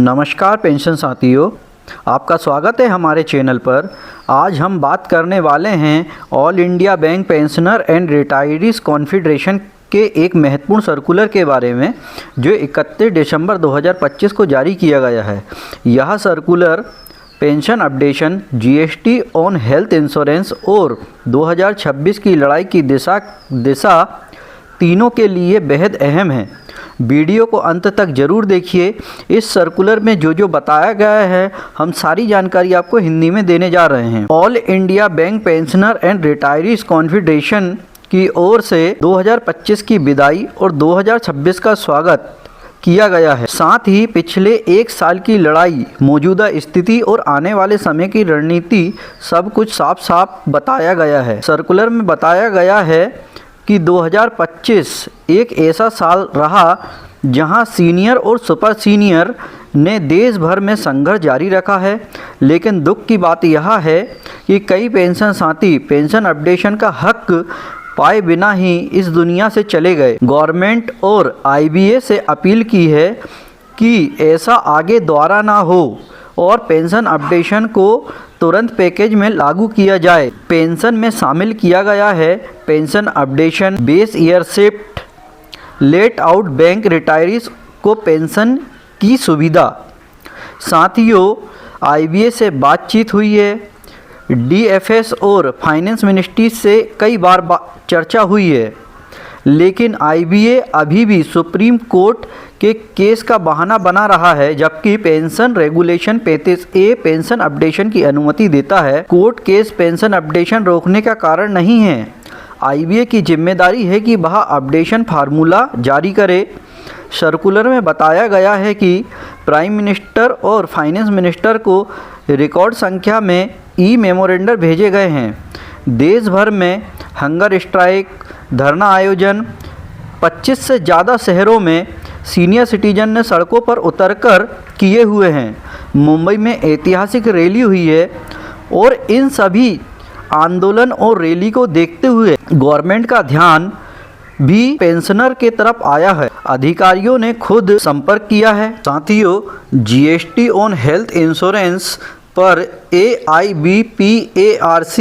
नमस्कार पेंशन साथियों, आपका स्वागत है हमारे चैनल पर। आज हम बात करने वाले हैं all India bank pensioner and retirees confederation के एक महत्वपूर्ण सर्कुलर के बारे में जो 31 दिसंबर 2025 को जारी किया गया है। यह circular pension updation, GST on health insurance और 2026 की लड़ाई की दिशा तीनों के लिए बेहद अहम है। वीडियो को अंत तक ज़रूर देखिए। इस सर्कुलर में जो बताया गया है, हम सारी जानकारी आपको हिंदी में देने जा रहे हैं। All India bank pensioner and retirees confederation की ओर से 2025 की विदाई और 2026 का स्वागत किया गया है। साथ ही पिछले एक साल की लड़ाई, मौजूदा स्थिति और आने वाले समय की रणनीति सब कुछ साफ साफ बताया गया है। सर्कुलर में बताया गया है कि 2025 एक ऐसा साल रहा जहां सीनियर और सुपर सीनियर ने देश भर में संघर्ष जारी रखा है। लेकिन दुख की बात यह है कि कई पेंशन साथी पेंशन अपडेशन का हक पाए बिना ही इस दुनिया से चले गए। गवर्नमेंट और आईबीए से अपील की है कि ऐसा आगे दोबारा ना हो और पेंशन अपडेशन को तुरंत पैकेज में लागू किया जाए। पेंशन में शामिल किया गया है pension updation, base year shift, let out bank retirees को पेंशन की सुविधा। साथियों, आईबीए से बातचीत हुई है, डीएफएस और फाइनेंस मिनिस्ट्री से कई बार चर्चा हुई है, लेकिन आईबीए अभी भी सुप्रीम कोर्ट के केस का बहाना बना रहा है। जबकि pension regulation 35A pension updation की अनुमति देता है। कोर्ट केस पेंशन अपडेशन रोकने का कारण नहीं है। आईबीए की जिम्मेदारी है कि वह अपडेशन फार्मूला जारी करे। सर्कुलर में बताया गया है कि प्राइम मिनिस्टर और फाइनेंस मिनिस्टर को रिकॉर्ड संख्या में ई मेमोरेंडर भेजे गए हैं। देश भर में हंगर स्ट्राइक, धरना आयोजन, 25 से ज़्यादा शहरों में सीनियर सिटीजन ने सड़कों पर उतरकर किए हुए हैं। मुंबई में ऐतिहासिक रैली हुई है और इन सभी आंदोलन और रैली को देखते हुए गवर्नमेंट का ध्यान भी पेंशनर के तरफ आया है। अधिकारियों ने खुद संपर्क किया है। साथियों, जीएसटी ऑन हेल्थ इंश्योरेंस पर AIBPARC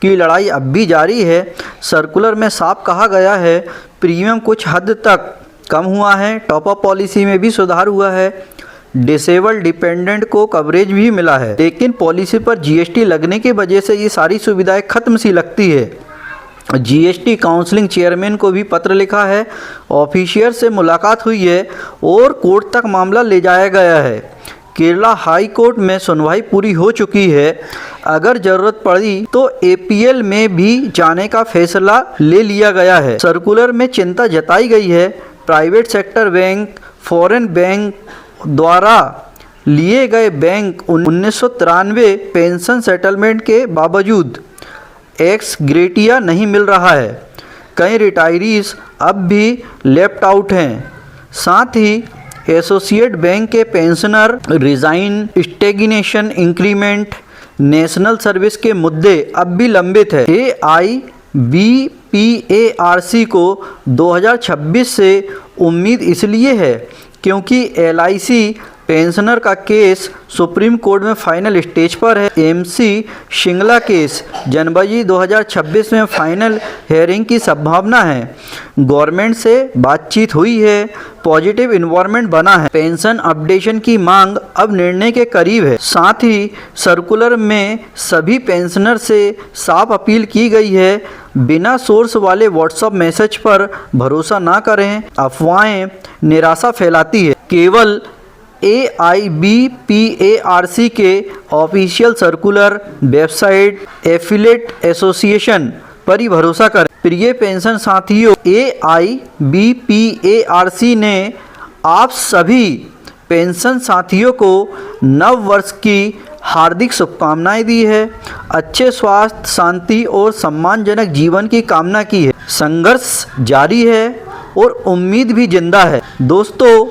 की लड़ाई अब भी जारी है। सर्कुलर में साफ कहा गया है प्रीमियम कुछ हद तक कम हुआ है, टॉप अप पॉलिसी में भी सुधार हुआ है, डिसेबल्ड डिपेंडेंट को कवरेज भी मिला है। लेकिन पॉलिसी पर जीएसटी लगने की वजह से ये सारी सुविधाएं खत्म सी लगती है। जीएसटी काउंसलिंग चेयरमैन को भी पत्र लिखा है, ऑफिशियर से मुलाकात हुई है और कोर्ट तक मामला ले जाया गया है। केरला हाई कोर्ट में सुनवाई पूरी हो चुकी है। अगर जरूरत पड़ी तो एपीएल में भी जाने का फैसला ले लिया गया है। सर्कुलर में चिंता जताई गई है private sector bank, foreign bank द्वारा लिए गए बैंक 1993 पेंशन सेटलमेंट के बावजूद एक्स ग्रेटिया नहीं मिल रहा है। कई रिटायरीज अब भी लेफ्ट आउट हैं। साथ ही एसोसिएट बैंक के pensioner resign, stagnation, increment, national service के मुद्दे अब भी लंबित है। AIBPARC को 2026 से उम्मीद इसलिए है क्योंकि LIC पेंशनर का केस सुप्रीम कोर्ट में फाइनल स्टेज पर है। MC शिंगला केस जनवरी 2026 में फाइनल हेयरिंग की संभावना है। गवर्नमेंट से बातचीत हुई है, पॉजिटिव इन्वायरमेंट बना है। पेंशन अपडेशन की मांग अब निर्णय के करीब है। साथ ही सर्कुलर में सभी पेंशनर से साफ अपील की गई है, बिना सोर्स वाले व्हाट्सएप मैसेज पर भरोसा ना करें। अफवाहें निराशा फैलाती है। केवल AIBPARC के official circular, website, affiliate association पर ही भरोसा करें। प्रिय पेंशन साथियों, AIBPARC ने आप सभी पेंशन साथियों को नव वर्ष की हार्दिक शुभकामनाएं दी है। अच्छे स्वास्थ्य, शांति और सम्मानजनक जीवन की कामना की है। संघर्ष जारी है और उम्मीद भी जिंदा है। दोस्तों,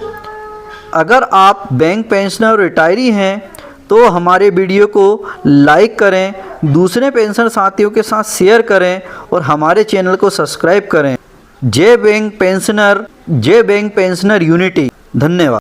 अगर आप बैंक पेंशनर रिटायरी हैं तो हमारे वीडियो को लाइक करें, दूसरे पेंशनर साथियों के साथ शेयर करें और हमारे चैनल को सब्सक्राइब करें। जय बैंक पेंशनर यूनिटी। धन्यवाद।